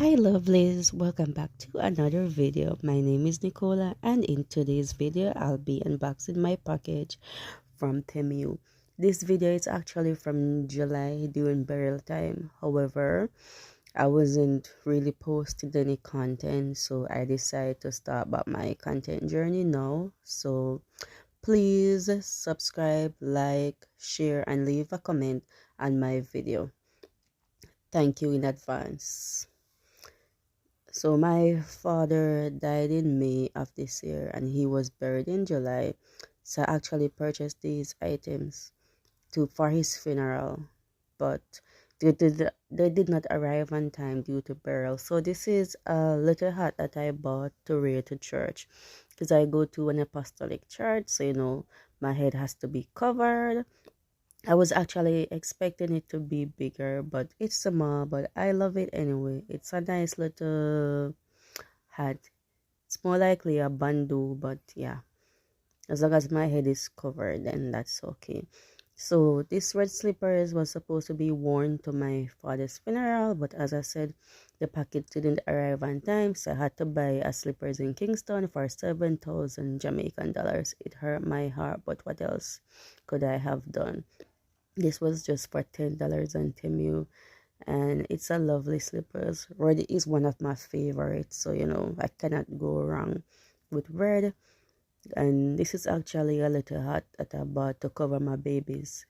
Hi lovelies, welcome back to another video. My name is Nicola and in today's video I'll be unboxing my package from Temu. This video is actually from July during burial time. However, I wasn't really posting any content, so I decided to start back my content journey now. So please subscribe, like, share and leave a comment on my video. Thank you in advance. So my father died in May of this year and he was buried in July. So I actually purchased these items for his funeral, but they did not arrive on time due to burial. So this is a little hat that I bought to wear to church because I go to an apostolic church, so my head has to be covered. I was actually expecting it to be bigger, but it's small, but I love it anyway. It's a nice little hat. It's more likely a bandeau, but yeah, as long as my head is covered, then that's okay. So this red slippers was supposed to be worn to my father's funeral, but as I said, the package didn't arrive on time, so I had to buy a slippers in Kingston for 7,000 Jamaican dollars. It hurt my heart, but what else could I have done? This was just for $10 on Temu, and it's a lovely slippers. Red is one of my favorites, so I cannot go wrong with red. And this is actually a little hat that I bought to cover my baby's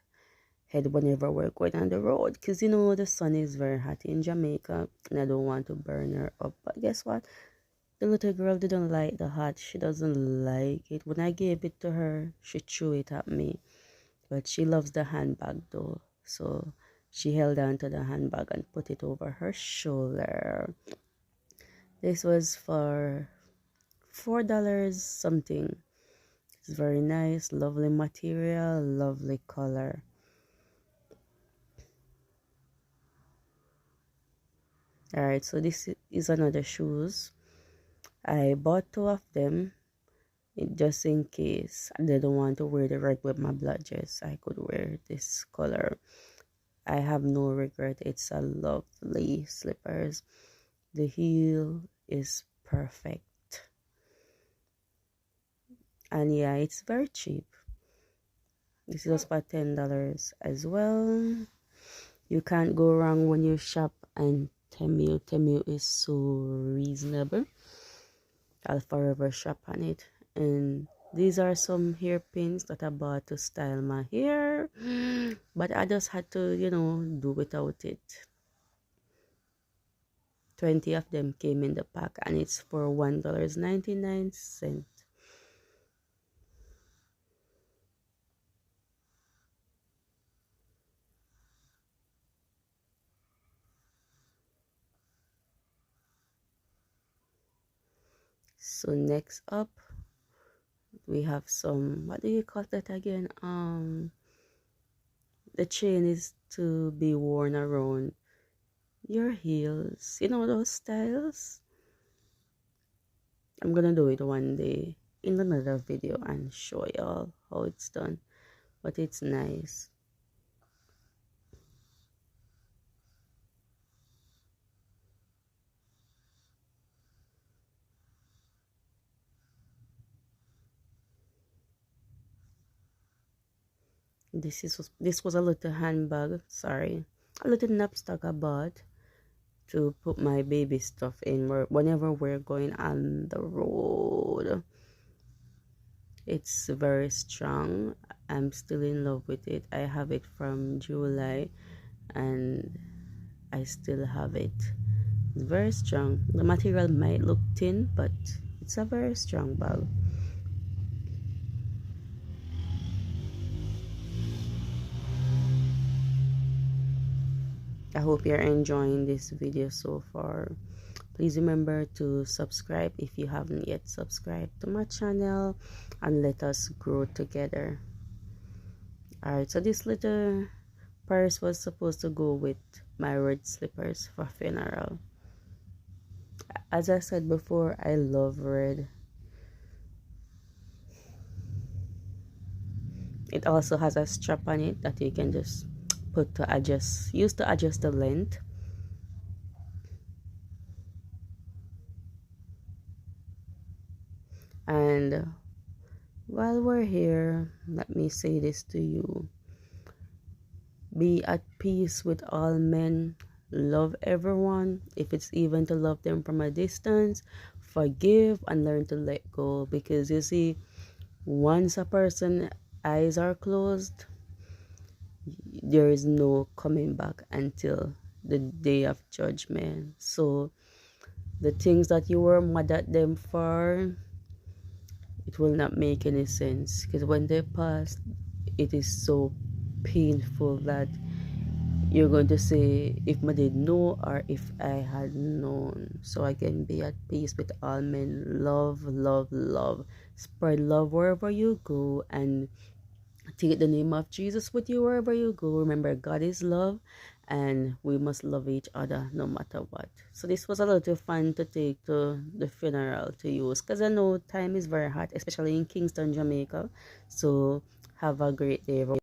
head whenever we're going on the road, because the sun is very hot in Jamaica and I don't want to burn her up. But guess what, the little girl didn't like the hat. She doesn't like it. When I gave it to her, she threw it at me, but she loves the handbag though, so she held on to the handbag and put it over her shoulder. This was for $4 something. It's very nice, lovely material, lovely color. Alright, so this is another shoes. I bought two of them just in case I didn't want to wear the red with my black dress. I could wear this color. I have no regret. It's a lovely slippers. The heel is perfect. And yeah, it's very cheap. This is for $10 as well. You can't go wrong when you shop and Temu. Temu is so reasonable. I'll forever shop on it. And these are some hairpins that I bought to style my hair, but I just had to do without it. 20 of them came in the pack and it's for $1.99. So next up we have some, what do you call that again? The chain is to be worn around your heels, those styles. I'm gonna do it one day in another video and show y'all how it's done, but it's nice. This was a little handbag, sorry, a little knapsack I bought to put my baby stuff in whenever we're going on the road. It's very strong. I'm still in love with it. I have it from July and I still have it. It's very strong. The material might look thin, but it's a very strong bag. I hope you're enjoying this video so far. Please remember to subscribe if you haven't yet subscribed to my channel, and let us grow together. Alright, so this little purse was supposed to go with my red slippers for funeral. As I said before, I love red. It also has a strap on it that you can just use to adjust the length. And while we're here, let me say this to you: be at peace with all men, love everyone, if it's even to love them from a distance, forgive and learn to let go. Because you see, once a person's eyes are closed, there is no coming back until the day of judgment. So the things that you were mad at them for, it will not make any sense, because when they pass, it is so painful that you're going to say, if I did know or if I had known. So again, be at peace with all men. Love, love, love. Spread love wherever you go, and take the name of Jesus with you wherever you go. Remember, God is love, and we must love each other no matter what. So this was a little fun to take to the funeral to use, because I know time is very hot, especially in Kingston, Jamaica. So have a great day, everyone.